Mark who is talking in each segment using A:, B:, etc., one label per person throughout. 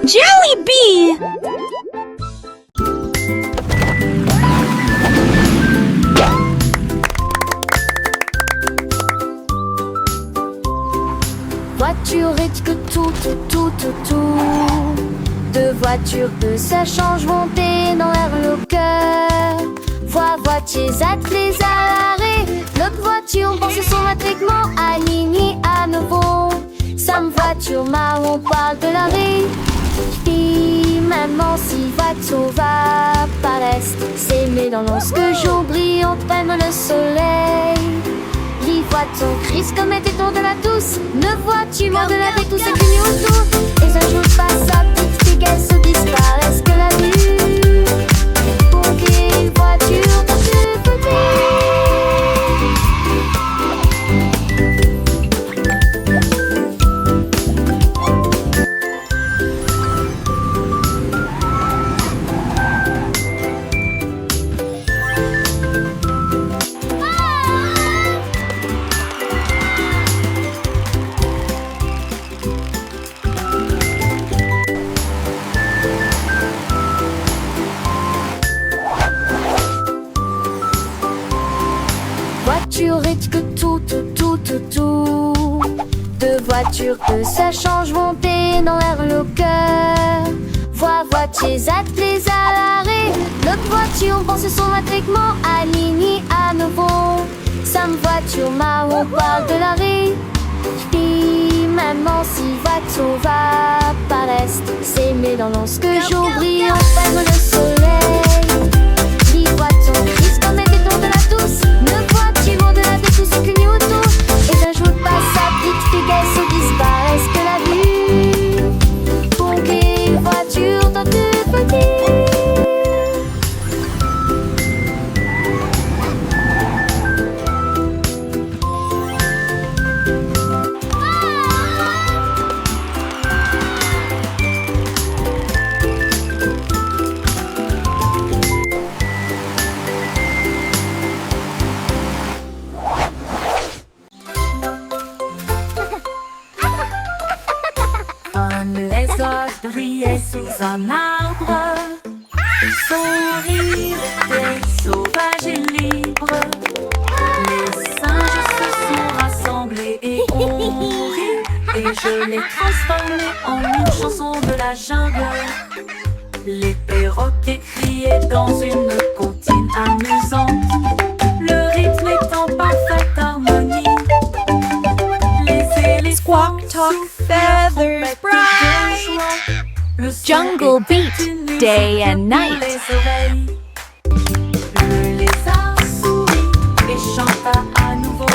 A: Jelly Bee!
B: Voiturette que tout. Deux voitures que ça change monter dans l'air le cœur. Voitiers attelés à l'arrêt. L'autre voiture pense son matriclement aligné à nouveau. Sam voiture marron parle de l'arrêt. Puis maman si voiture va paraître. S'aimer dans lorsque jour brillant prenne le soleil. Les voitures crise comme était tour de la douce. Ne vois-tu moins de la vie tout ce qui nous autour. Et un jour passe sa petite fille qu'elle se disparaisse que la vue. Pour qu'une voiture dans ce côté. Voiturette que tout. Deux voitures que ça change monter dans l'air le cœur. Voitiers attelés à l'arrêt. L'autre voiture pense son matriclement aligné à nouveau. Sam voiture marron parle de l'arrêt. Puis maman si voiture va paraître. S'aimer dans lorsque jour brille enfin le soleil. Les voitures crise comme était tour de la douce. Ne vois-tu moins de la vie tout ce que nous autour. Et un jour passe sa petite fille qu'elle se disparaisse que la vue. Pour qu'une voiture dans deux petits.
C: Les orques brillaient sous un arbre. Son rire était sauvage et libre. Les singes se sont rassemblés et ont ri. Et je l'ai transformé en une chanson de la jungle. Les perroquets criaient dans une comptine amusante. Le rythme est en parfaite harmonie. Les éléphants
A: Squawk, talk, feathers, bright. Jungle beat, day and night.
C: Le lézard sourit et chanta à nouveau.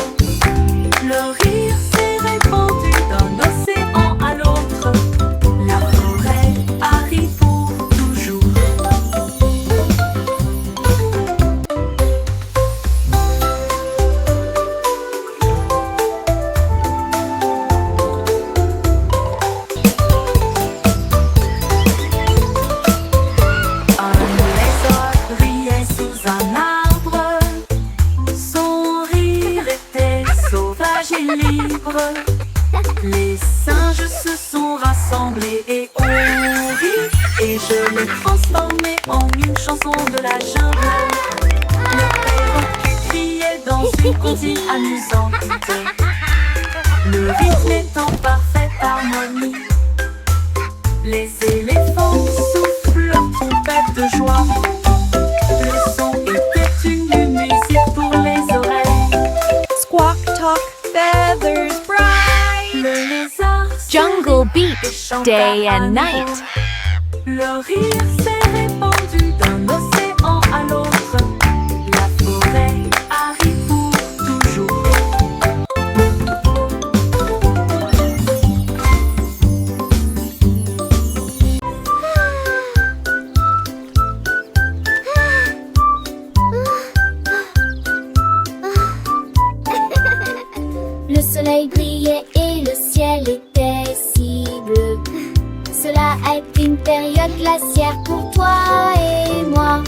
C: Le rire s'est répandu d'un océan à l'autre. La forêt arrive pour toujours. Les singes se sont rassemblés et ont ri. Et je l'ai transformé en une chanson de la jungle. Le perroquet criait dans une comptine amusante. Le rythme est en parfaite harmonie. Les éléphants soufflent leur trompette de joie. Le son était une musique pour les oreilles.
A: Squawk, talk, feathers, bright.
C: Le lézard
A: Jungle beat,
C: chanta
A: day
C: à
A: and
C: nouveau.
A: night.
C: Le rire s'est répandu d'un océan à l'autre. La forêt arrive pour toujours.
B: Le soleil brillait et le ciel était si bleu. Cela a été une période glaciaire pour toi et moi.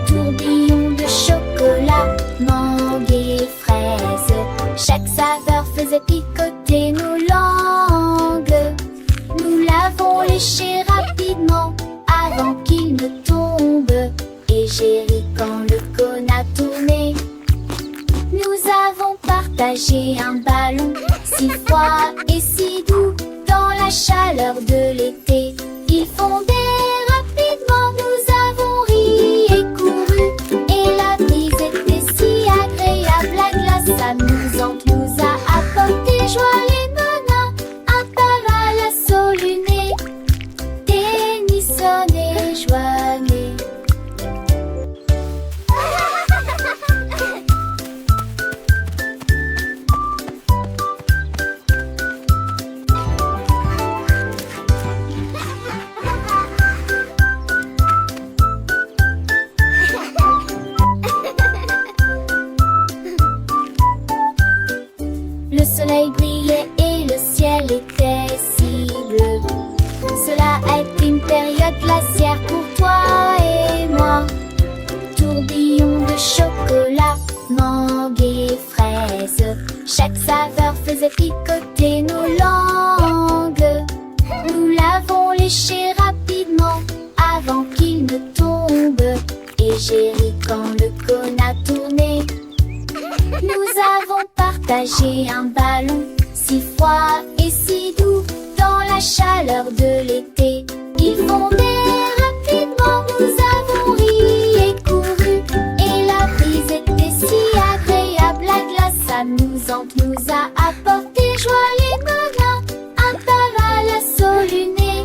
B: Tourbillon de chocolat, mangue et fraises. Chaque saveur faisait picoter nos langues. Nous l'avons léché rapidement. partager un ballon si froid et si doux dans la chaleur de l'été. Ils fondaient rapidement, nous avons ri et couru, et la brise était si agréable. La glace amusante nous a apporté joie. Les menaces, un parasol au nez, Tennyson et Joannée. Le soleil brillait et le ciel était si bleu. Cela a été une période glaciaire pour toi et moi. Tourbillon de chocolat, mangue et fraises. Chaque saveur faisait picoter nos langues. Nous l'avons léché rapidement avant qu'il ne tombe. Et j'ai ri quand le cône a tourné. Nous avons partagé un ballon si froid et si doux dans la chaleur de l'été. Ils fondaient rapidement, nous avons ri et couru, et la brise était si agréable. La glace amusante nous a apporté joie. Les menaces, un parasol au nez,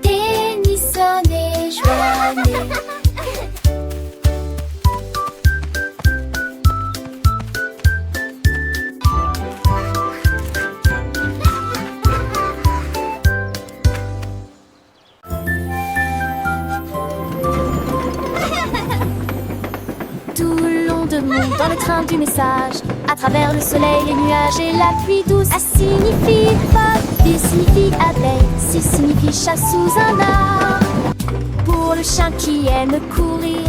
B: Tennyson et Joannée. Tout le long de monde dans le train du message, à travers le soleil, les nuages et la pluie douce. A signifie pas, B signifie abeille, C signifie chat sous un arbre. Pour le chien qui aime courir,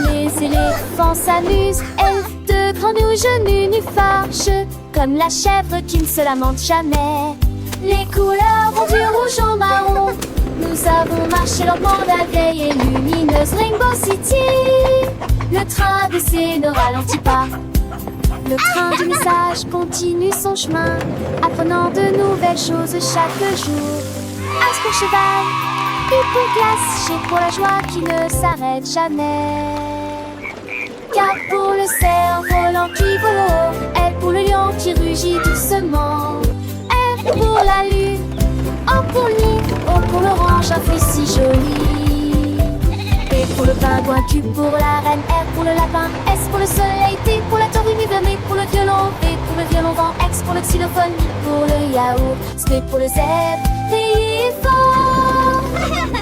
B: les éléphants s'amusent. F de grenouille nunufarge, comme la chèvre qui ne se lamente jamais. Les couleurs vont du rouge au marron. Nous avons marché lentement la vieille et lumineuse Rainbow City. Le train ABC ne ralentit pas. Le train du message continue son chemin, apprenant de nouvelles choses chaque jour. As pour cheval, U pour glace, G pour la joie qui ne s'arrête jamais. K pour le cerf-volant qui vole haut, L pour le lion qui rugit doucement. R pour la lune, O pour le nid, O pour l'orange, un fruit si joli. P pour le pingouin, Q pour la reine, R pour le lapin, S pour le soleil, T pour la tortue, M pour le violon, V pour le violon vent, X pour le xylophone, I pour le yaourt, S pour le zèbre, T fort.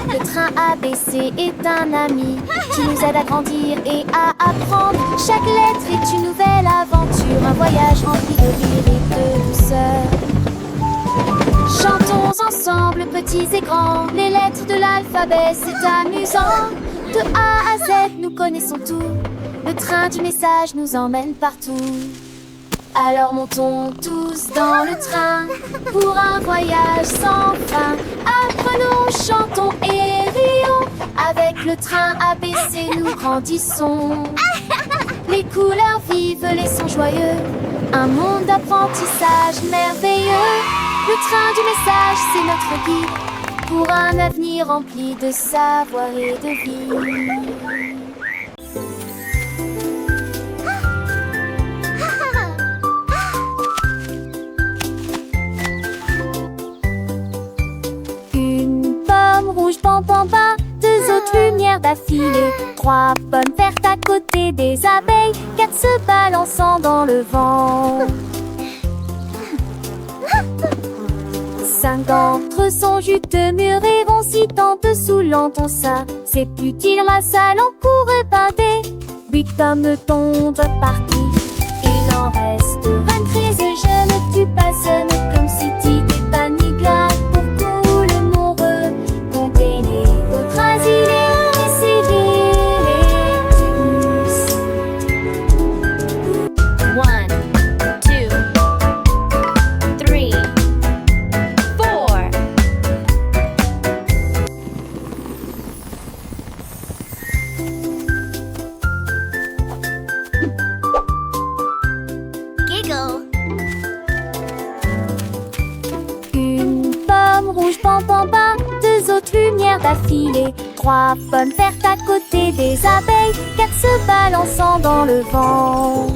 B: Le train ABC est un ami qui nous aide à grandir et à apprendre. Chaque lettre est une nouvelle aventure, un voyage rempli de rire et de douceur. Chantons ensemble, petits et grands, les lettres de l'alphabet, c'est amusant. De A à Z, nous connaissons tout. Le train du message nous emmène partout. Alors montons tous dans le train pour un voyage sans fin. Apprenons, chantons et rions. Avec le train ABC, nous grandissons. Les couleurs vives, les sons joyeux. Un monde d'apprentissage merveilleux. Le train du message, c'est notre guide pour un avenir rempli de savoir et de vie. Une pomme rouge, pam pam pam, deux autres lumières d'affilée, trois pommes vertes à côté des abeilles, quatre se balançant dans le vent. 5 d'entre eux sont juteux, mûrs et vont si dessous ton sein. C'est utile, la salle en pourrait bander. 8 pommes tombent partout. Il en reste 23. Je ne tue pas, ce n'est comme si tu t'es pas ni glace. Pour tout le monde, comptez les autres asilés. lampe en bas, 2 autres lumières d'affilée, 3 pommes vertes à côté des abeilles, 4 se balançant dans le vent.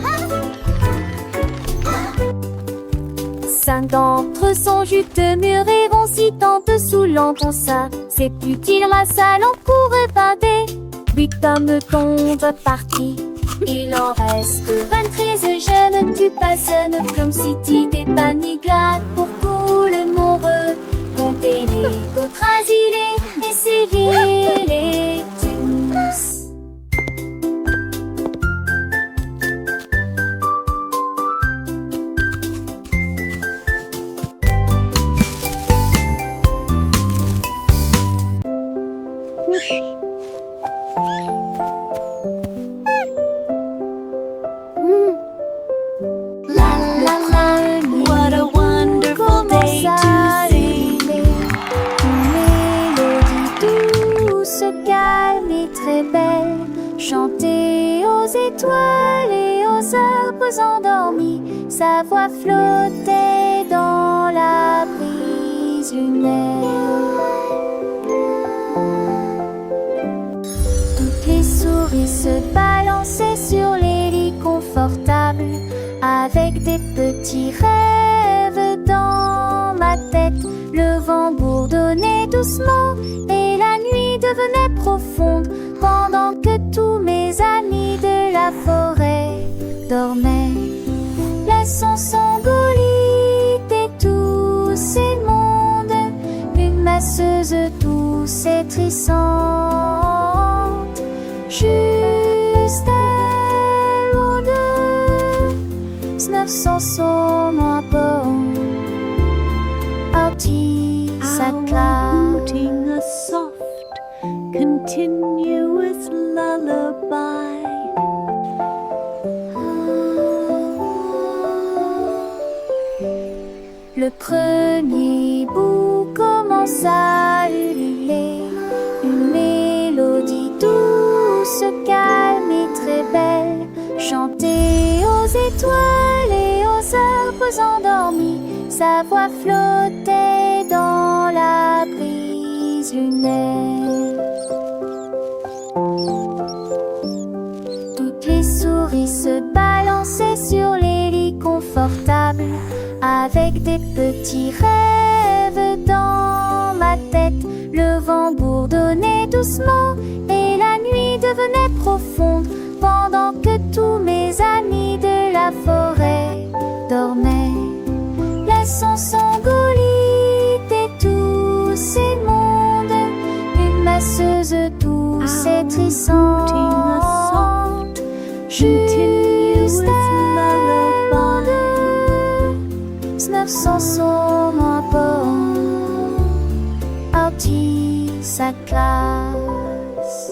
B: 5 d'entre eux sont juteux, mûrs et vont si tant dessous l'encon ça. C'est utile la salle en cours épandée. 8 pommes tombent parties. Il en reste 23 jeunes. Tu passes comme si t'étais paniglade pour couler mon re. Comptez les autres asilés, essayez-les tous.
A: What a wonderful day to sing.
B: Une mélodie douce, calme et très belle, chantée aux étoiles et aux arbres endormis. Sa voix flottait dans la brise lunaire. Toutes les souris se balançaient sur les lits confortables, avec des petits rêves dans ma tête. Le vent bourdonnait doucement et la nuit devenait profonde, pendant que tous mes amis de la forêt dormaient. Laissons s'engolir et tous ces mondes, une masseuse douce et trissante, juste elle ou deux, 900 sont à bord. Sa classe.
A: A soft, continuous lullaby.
B: Le premier bout commence à ululer, une mélodie douce, calme et très belle, chantée aux étoiles et aux arbres endormis. Sa voix flottait dans la brise lunaire. Toutes les souris se balançaient sur les lits confortables, avec des petits rêves dans ma tête. Le vent bourdonnait doucement et la nuit devenait profonde, pendant que tous mes amis de la forêt dormaient. Laissons s'engolir et tous ces mondes, une masseuse douce et trissante, juste elle ou deux, 900 sont à bord. Parti sa classe.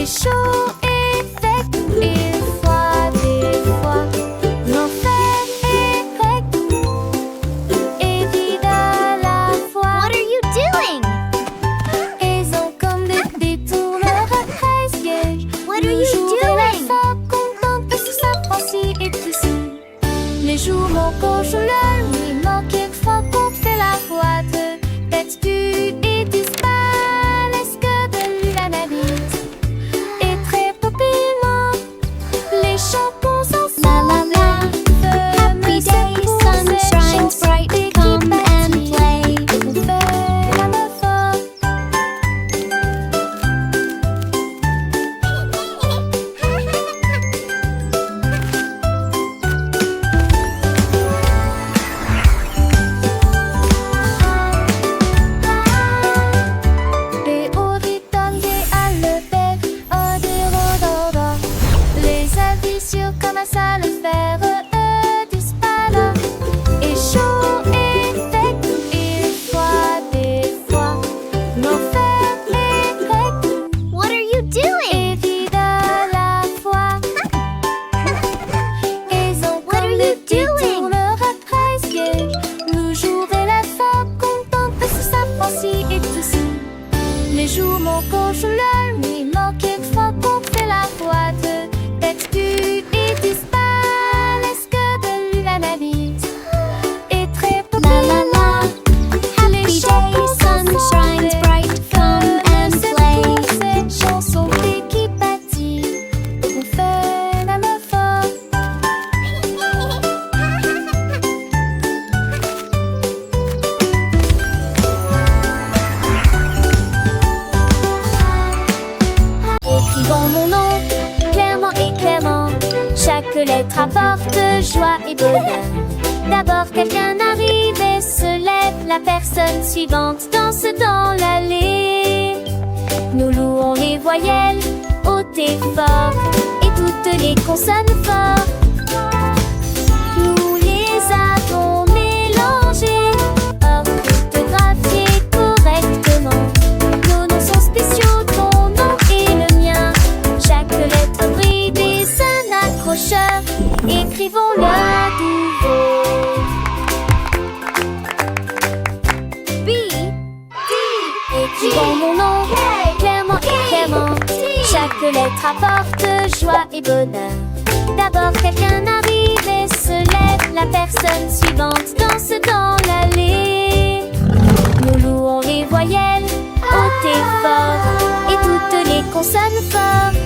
B: Chaud et sec, et froid des fois, l'enfer est grec et vide à la fois.
D: What are you doing?
B: Ils ont comme des détourneurs à 13 sièges.
D: What are you doing?
B: Contente de tout ça, Francie et tout ça. Les jours manquent au la nuit, manque quelquefois qu'on fait la boîte. Texture et disparaît, est-ce que de l'analyse? Les chansons sont la la la.
D: Happy day, sun shines bright, come and play.
B: bonheur. D'abord quelqu'un arrive et se lève, la personne suivante danse dans l'allée. Nous louons les voyelles hautes et fortes et toutes les consonnes fortes. Nous les avons mélangées, orthographiées correctement. Nos noms sont spéciaux, ton nom et le mien. Chaque lettre brille des un accrocheur. Écrivons-le à nouveau. B, D, écrivons mon nom clairement et clairement. Chaque lettre apporte joie et bonheur. D'abord quelqu'un arrive et se lève, la personne suivante danse dans l'allée. Nous louons les voyelles hautes et fortes et toutes les consonnes fortes.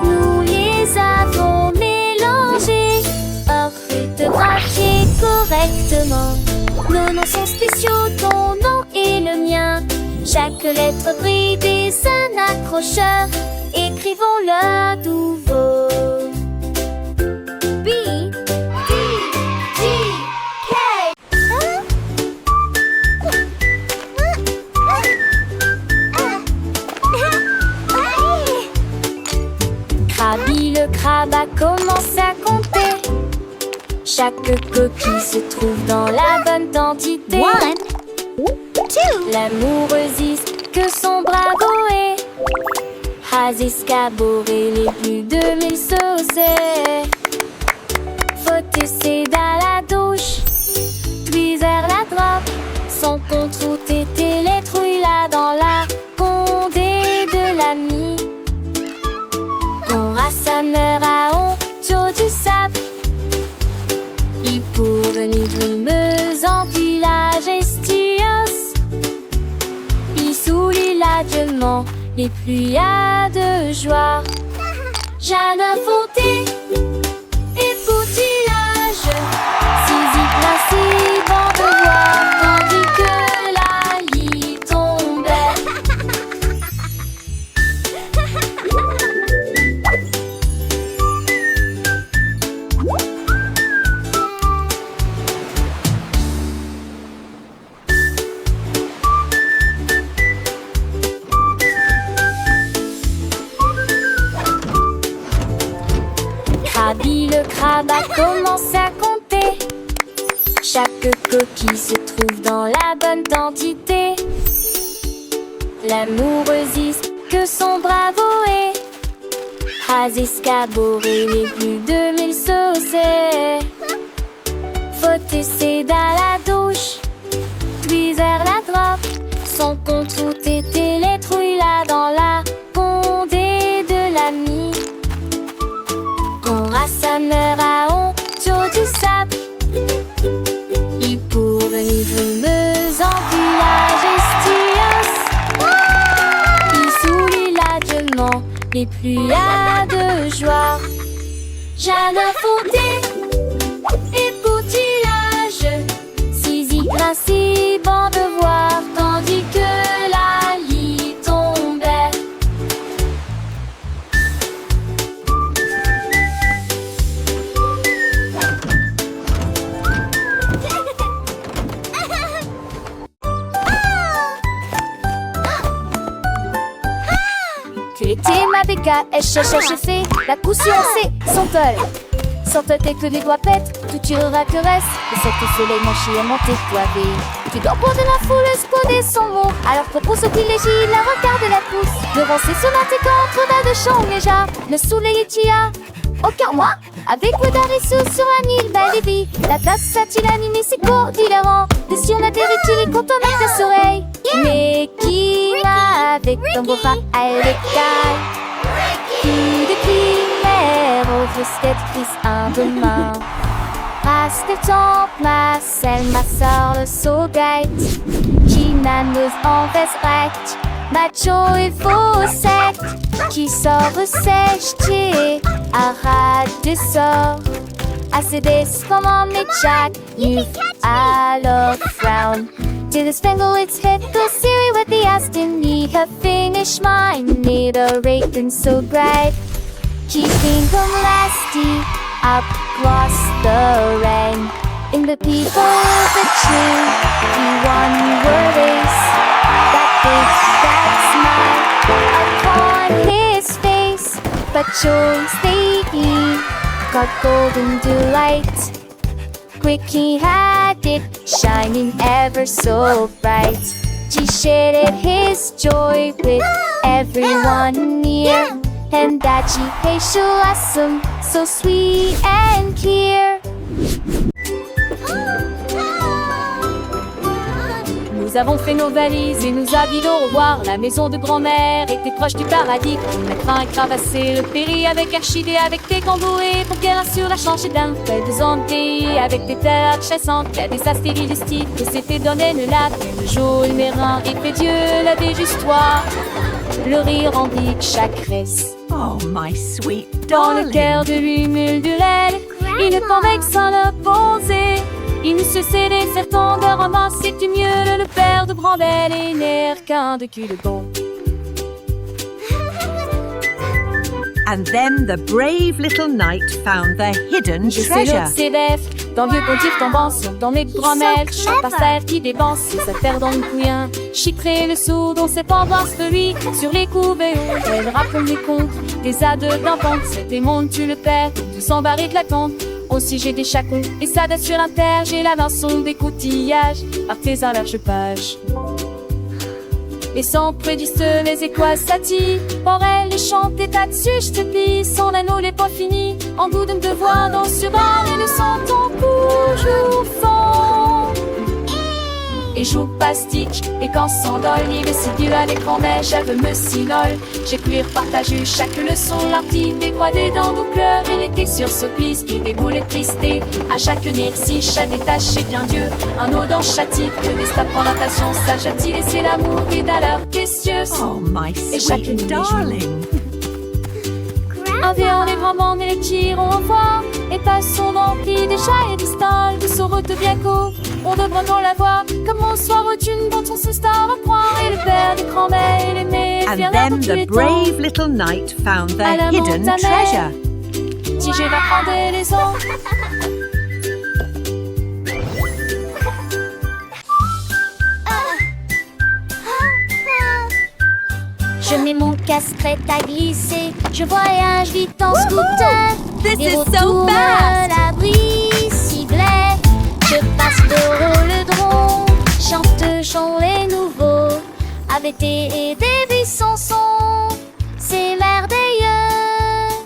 B: Nous les avons mélangées, orthographiées correctement. Nos noms sont spéciaux, ton nom et le mien. Chaque lettre brille des un accrocheur. Écrivons-le à nouveau. B, D, G, K. Krabi le crabe a commencé à compter. Chaque coquille se trouve dans la bonne quantité.
D: 1, 2.
B: L'amoureuse que son bravo est. Has escaboré les plus de 1000 saucés. Faut essayer dans la douche, puis vers la droite. Son compte route était les trouilles là dans la condé de l'ami. Quand Rassa meurt à Oncho du sable, il pour venir grimeuse en village estios. Il soulit l'adieuement les pluies de joie. Jeanne Fonté et Poutilage, Zizi Placé, bon de voir, tandis que la lit tombait. Krabi le crabe a commencé à compter. Chaque coquille se trouve dans la bonne quantité. L'amoureuse que son bravo est. Has escaboré les plus de 1000 saucés. Faut essayer dans la douche, puis vers la droite. Son compte route était les trouilles là dans la condé de l'ami. Quand Rassa meurt à Oncho du sable, il pour venir grimeuse en village estios. Il soulit l'adieuement les pluies de joie. Jeanne Fonté et Poutilage, Zizi Principe en devoir, tandis que la lit tombait. Tu étais ma béca, elle cherche fait la coup sur C, son tol. Sans ta tête que les doigts pètent, tout tirera que reste. Et cette soleil manché à monter toivé. Tu dors pour de la foule, exploder son mot. Alors propose au privilégie, la regarde la pousse. Devant ses sonates et contre de chant déjà. Le soleil est tia. Aucun moi, avec Wedarisu sur un île Balibi. La place a-t-il animé ses cours dilérants. Des cieux la terre il content avec ta soleil. Mais qui va avec ton beau bras à l'écaille? Qui de primaire au frisquet prise un demain. Passe tes temps, Marcel, ma soeur, le saugait. Qui nanos en veste recte, macho et faux sec. Qui sort sèche, t'es arrête des sorts. Assez des comme en jack, you alors frown. To the spangle its head, go Siri with the Aston. Need her finish mine, need a rate and so bright. Keeping them lasty, up lost the rain. In the people of the tree, he won the race. That big, that smile upon his face. But chose he got golden delight. Quick he had it, shining ever so bright. He shared his joy with everyone near. And that she patient awesome, so sweet and clear.
E: Nous avons fait nos valises et nous avions au revoir. La maison de grand-mère était proche du paradis. On a craint cravassé le péri avec Archidée, avec des camboués pour qu'elle assure la change d'un fait de zandé. Avec des terres chassantes, il y a des astéries du style que s'était donné le lac. Le jour, le mérin et fait Dieu la déjustoir. Le rire indique chaque reste.
C: Oh, my sweet
E: Dans le
C: darling.
E: cœur de l'humule du lait, il ne pouvait sans le poser. Il ne se cédait certain de ramasser du mieux le père de Brandel et l'air qu'un de cul de bon.
C: And then the brave little knight found the hidden
E: Je sais
C: treasure.
E: l'autre s'évève, dans le vieux pontif tombant sur dans mes grand-mères, chaque pasteur qui dépense sa terre dans le couillin. Chiffrer le sou dont ses pendances de lui, sur les couvées où elle raconte les contes, des adeux d'un pente, c'est des mondes tu le perds, de s'embarrer de la compte. Aussi j'ai des chacons, et ça date sur l'inter, j'ai la vinçon des coutillages, artisan large page. Les sons prédisent les étoiles satis. Pour elle, les chanter là-dessus, je te plie. Son anneau n'est pas fini. En goût de me devoir dans ce bar et le son ton toujours fond. Et joue pastille, et quand s'endole, il est si dur à l'écran, mais j'avais me sinole. J'ai pu repartager chaque leçon, l'artille décroisée dans nos cœurs. Il était sur ce piste, qui déboule et tristé. À chaque si chaque détaché bien Dieu. Un eau dans chaque type, que des stapes en natation, ça j'ai laissé l'amour et d'ailleurs précieuse.
C: Oh, my
E: Et chaque nuit
C: sweet
E: des jours.
C: darling.
E: Un vieux les grands et les tirons au revoir. Et passons remplis des chats et des stalles, de son route bien court. On devrait non la voir, comme on soit rotune dont on se star à croire. Et le père des grands-mères et l'aimé,
C: And
E: fier dans
C: then
E: tous
C: the
E: les temps.
C: brave little knight found
E: À la
C: the hidden
E: montagne.
C: treasure.
E: Si je vais prendre les autres.
B: Je mets mon casque prêt à glisser. Je voyage vite en scooter.
C: This
B: Et
C: is so
B: retourne
C: fast.
B: l'abri ciblé. Je passe le rhododendron. Chante chant les nouveaux. Avec des buissons sont. C'est merveilleux.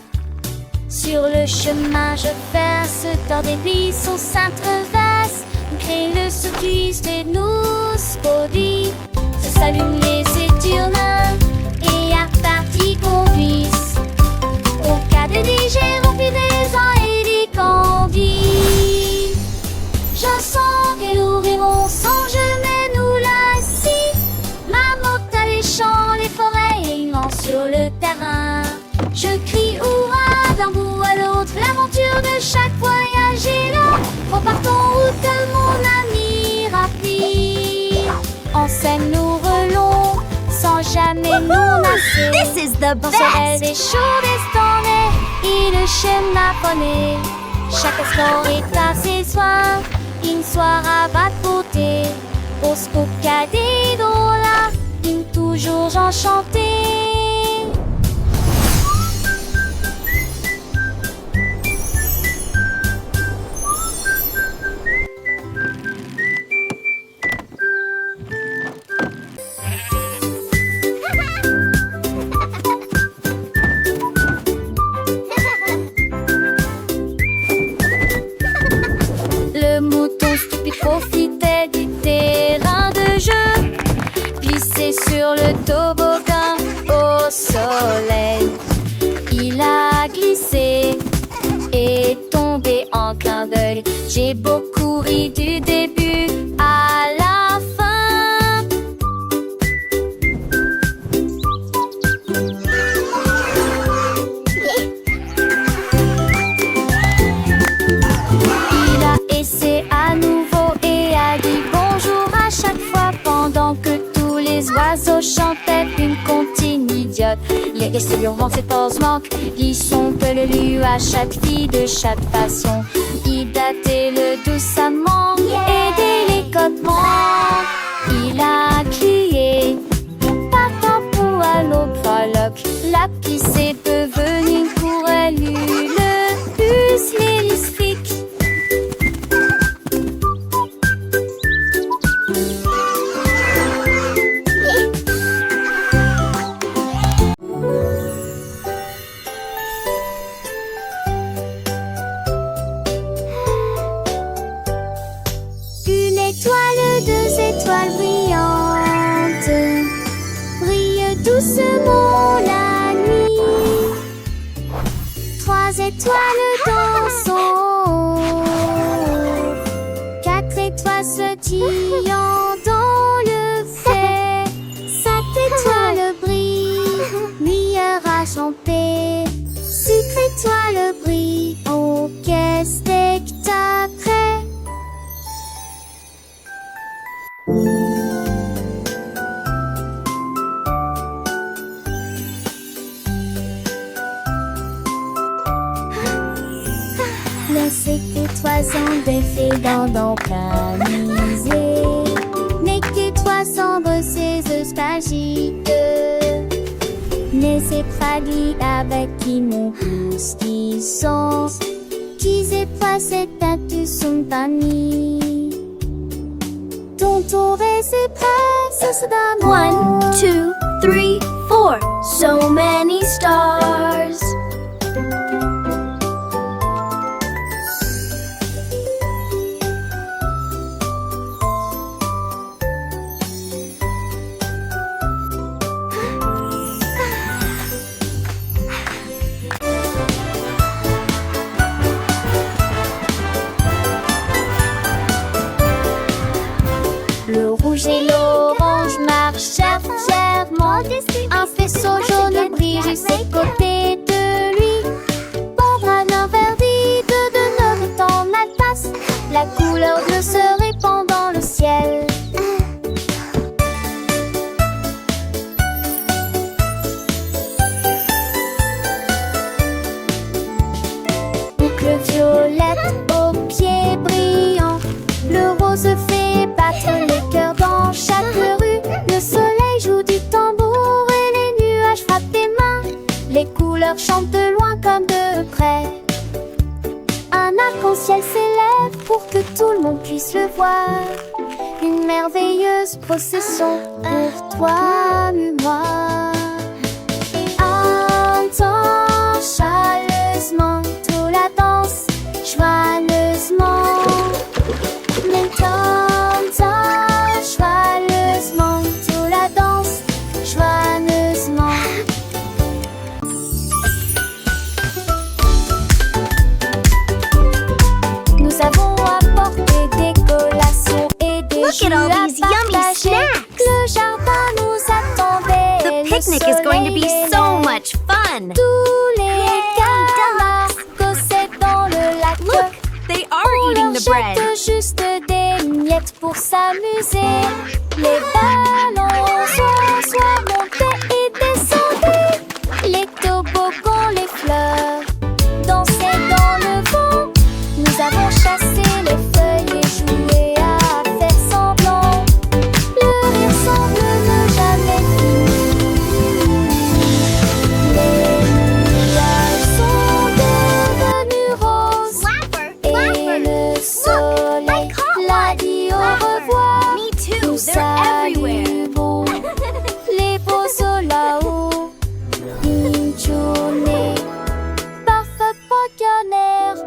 B: Sur le chemin, je verse dans des buissons s'entreversent. Crée le circuit de nous body. Se s'allument les éturnins. Et à partie qu'on puisse. Au cas de digérer, rempli des ans et des candis. Je sens qu'elle ouvriront sans je nous lassie. Ma motte à les champs, les forêts et immense sur le terrain. Je crie hurrah d'un bout à l'autre. L'aventure de chaque voyage est là. Repartons où que mon ami rapide. En scène nous relons sans jamais nous lasser.
D: This is the
B: Dans ce rêve
D: best.
B: des chauds destinés et le schéma poney. Chaque instant est à ses soins. Une soirée va te porter. Au scoop cadet là, une toujours enchantée. Le mouton stupide profitait du terrain de jeu, glissé sur le toboggan au soleil. Il a glissé et tombé en clin d'œil. J'ai beaucoup ri du début à la fin. Il a essayé à nouveau et a dit bonjour à chaque fois pendant que tous les oiseaux chantaient une comptine idiote. Il Et ce vent cette force manque. Glissons que le lu à chaque fille de chaque façon. Hydrater-le doucement, aider les cotements. Il a crié, partant pour à l'autre frolic. La pisse est devenue pour elle le plus lyrique. Une étoile, deux étoiles brillantes brillent doucement la nuit. Trois étoiles dans son haut, quatre étoiles sautillant dans le fait. Cinq étoiles brillent, lueur argentée. Six étoiles brillent, oh quel spectacle! Laissez que toi en défait dans camisé. N'est que toi sombre ses espagiques. N'essaie pas dit avec qui nous tous qui sont. Qui c'est pas cette tête son amis. Ton tour est ses princesses d'amour.
D: 1, 2, 3, 4. So many stars.
B: Le rouge et l'orange marchèrent fièrement. Un faisceau jaune brille juste à côté de lui. Pauvre un verdide de neuf en alpace. La couleur bleue se répand dans le ciel. Boucle violette aux pieds brillants. Le rose fait battre les cœurs dans chaque rue. Le soleil joue du tambour et les nuages frappent des mains. Les couleurs chantent de loin comme de près. Un arc-en-ciel s'élève pour que tout le monde puisse le voir. Une merveilleuse procession pour toi et moi. Entends chaleureusement toute la danse, joyeusement. Joyeusement, toute la danse, joyeusement. Nous avons apporté des collations et des
D: Look
B: jus
D: at all
B: à
D: these yummy
B: partager.
D: snacks.
B: Le jardin nous attendait.
D: The
B: Le
D: picnic is going to be
B: soleil
D: so
B: aimait.
D: much fun.
B: Tous les canards causaient dans le lac.
D: Look, they are
B: On
D: eating
B: leur
D: the bread.
B: jette juste des miettes pour s'amuser. Les ballons soit montés et descendaient. Les toboggans, les fleurs dansaient dans le vent. Nous avons chassé les feuilles et joué à faire semblant. Le rire semble ne jamais finir. Les nuages sont devenus roses. Et le soleil l'a dit au revoir.
D: Me too,
B: Nous
D: they're everywhere.
B: saluons les beaux là-haut. Une journée parfaite pour canard.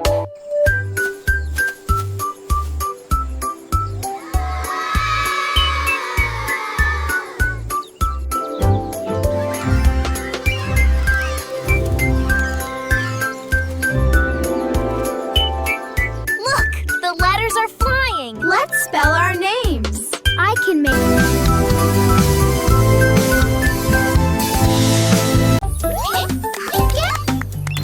D: Look, the letters are flying. Let's spell our names. I can make.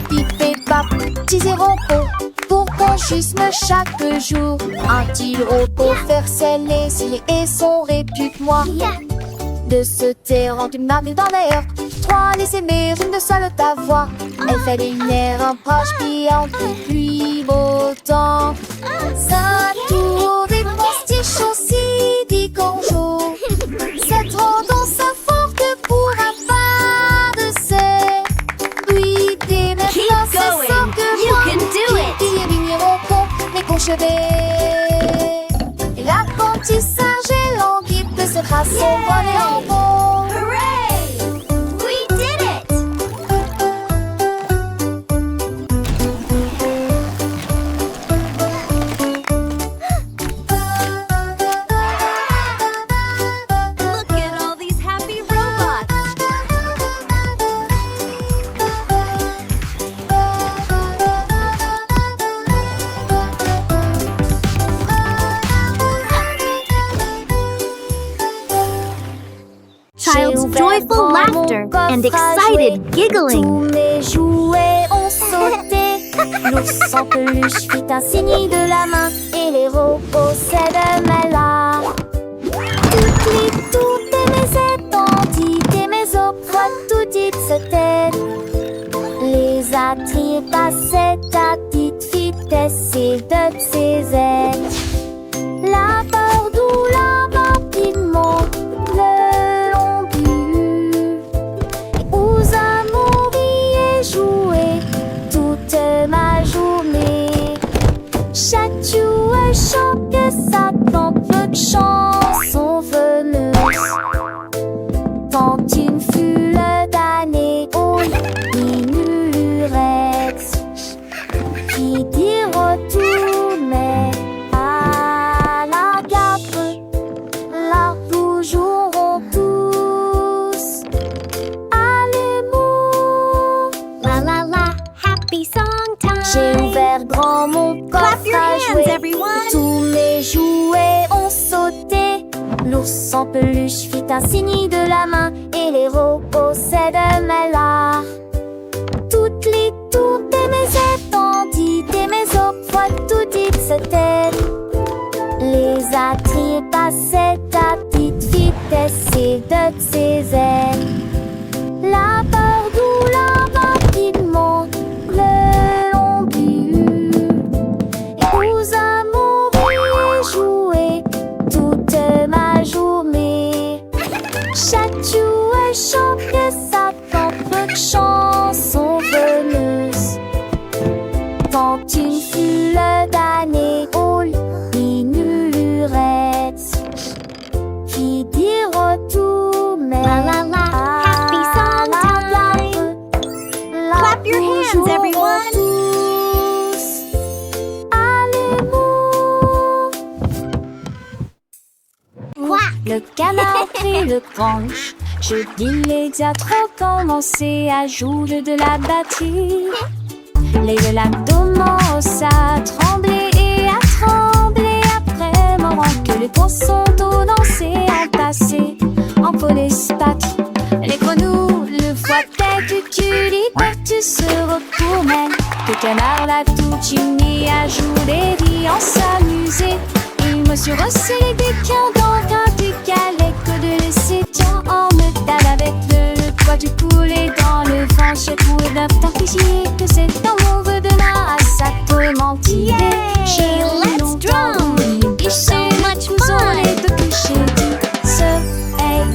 B: Pip et pap, petits et repos, pour qu'on jusme chaque jour. Un petit repos faire ses laisirs et son répute-moi. De se taire en une marque dans l'air. 3, les aimer, une seule ta voix. Elle fait des lumières, un proche brillant depuis beau temps. Ça tour des postiches aussi, dit bonjour. Cette tendance à forte pourra pas de ses. Oui, des merveilles, c'est
D: going.
B: ça que
D: You
B: moi.
D: can do it.
B: Qui finiront con, les conchevés. Et l'apprentissage est long, qui peut se tracer au vol et en vol.
D: Hooray! We did it!
A: Look at all these happy robots.
D: Child's joyful laughter and excited giggling.
B: Tous mes jouets ont sauté. L'ours en peluche fit un signe de la main et les robots s'aident-là. Toutes mes étendues et mes offres, tout dites se tête. Les attraits passaient à petite vitesse et de ses ailes. La peur douleur rapidement le long but. Et aux amours et jouer toute ma journée. Chaque jouet chante que ça tente peu de chansons veneuses. Tant une foule d'années aux minurettes qui dit retourner à la gare. Là nous jouerons tous à l'amour.
D: La la la, happy song time.
B: J'ai ouvert grand mon coffre
D: Clap your
B: à
D: hands,
B: jouer.
D: everyone.
B: Tous mes jouets ont sauté. L'ours en peluche fit un signe de la main et les robots s'aident-là. Toutes les tours et mes étendues et mes offres, tout dites se tête. Les attraits passaient à petite vitesse et de ses ailes. La peur douleur rapidement le long but. Et aux amours et jouer toute ma journée. Chaque jouet chante que ça tente peu de chansons veneuses. Tant une foule d'années aux minurettes qui dit retourner
D: La la la, happy song time. Clap your hands, everyone.
B: Tous à l'amour.
D: Quack.
B: Le canard prit le branche. Je dis les diatres commencé à jouer de la batterie. Les l'abdomen à trembler et à trembler après moment que les poissons d'eau dansaient entassés en polyspath. Les grenouilles, le foie tête, tu tu se retournait. Le canard l'a tout uni à jouer et en s'amuser. Il me suis resserré des pieds dans un du calais que de laisser tiens en métal avec le poids du poulet dans le vent. J'ai trouvé d'un tartigier que c'est un mauvais de la à sa tourmentille.
D: Yay! Let's drum! It's so much fun!
B: Et de coucher du soleil.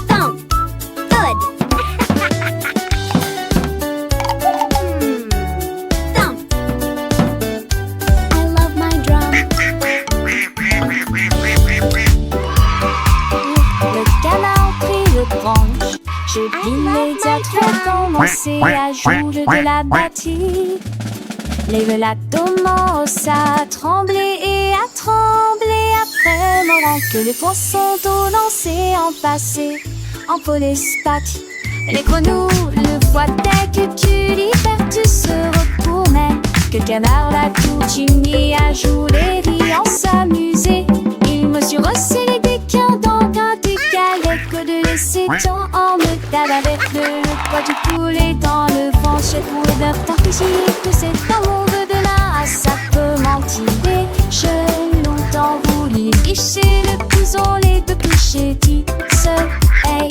D: Thump! Good! Thump!
B: I love my drum. Le canard prit le branche. Je dis les diatres commencé à jouer de la batterie. Les latons à trembler et à trembler après moment que les poissons d'eau lancés en passé en polyspath. Les grenouilles, le foie tête, tu tu se retournait. Que le canard l'a tout uni à jouer et en s'amuser. Il me suis resserré des quins dans s'étend en meucade avec le poids du poulet dans le vent. Chez pour le beurre t'infligir que c'est un monde de là. Ça peut mentir. J'ai longtemps voulu licher le couson, les deux clichés dit ce hey.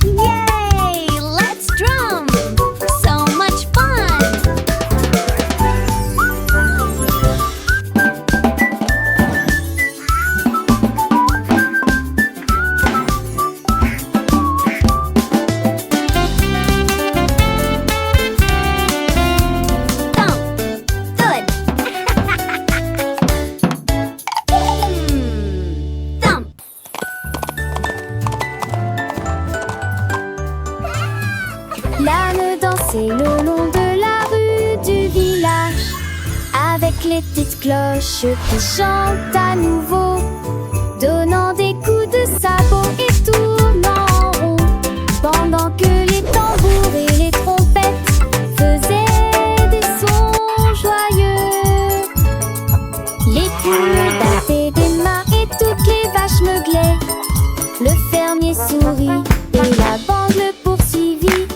D: Yay! Let's drum! So much fun!
A: Thump. Good. Thump.
B: L'âne dansait le long de la rue du village avec les petites cloches qui chantent à nouveau, donnant des coups de sabot et tournant en rond, pendant que les tambours et les trompettes faisaient des sons joyeux. Les poules battaient des mains et toutes les vaches meuglaient. Le fermier sourit et la bande le poursuivit.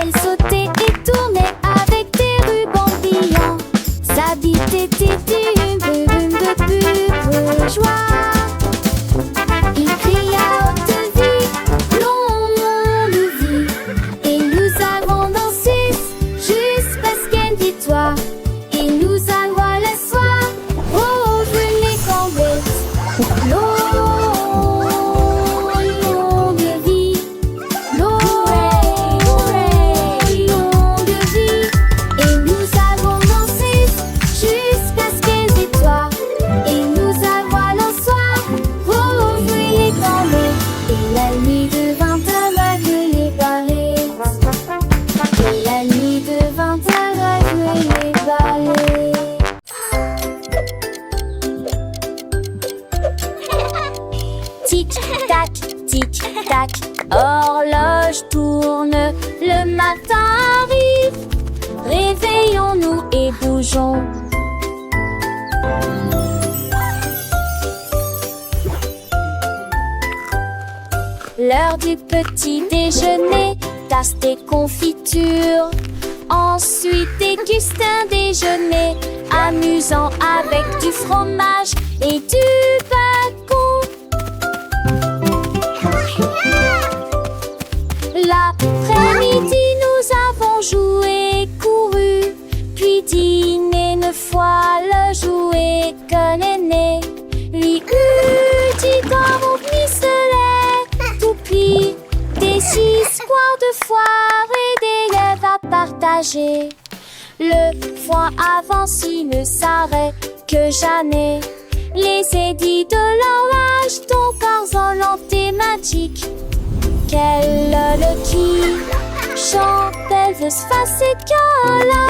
B: Elle sautait et tournait avec des rubans brillants. Sa bite était une brume de pure joie. Il cria à haute vie, longue vie. Et nous avons dansé jusqu'à ce qu'elle victoire. Et nous avons le soir, oh, je les cambettes. Longue vie, longue vie. Et nous avons dansé jusqu'à ce qu'elles étoient. Et nous avons le soir, oh, je les cambettes. Et la nuit devint aveugle les barrettes. Et la nuit devint aveugle les barrettes. Tic-tac, tic-tac, horloge tourne, le matin arrive. Réveillons-nous et bougeons. L'heure du petit déjeuner, tasse des confitures. Ensuite déguste un déjeuner amusant avec du fromage et du bacon. L'après-midi, nous avons joué, couru, puis dîné 9 fois le jouet que l'aîné lui eut dit dans mon pistolet. Toupie, des histoires de foire et des lèvres à partager. Le foin avance, il ne s'arrête que jamais. Les édits de l'orage dont Tarzan thématique. Quelle le qui chante Elvis Facet Cola.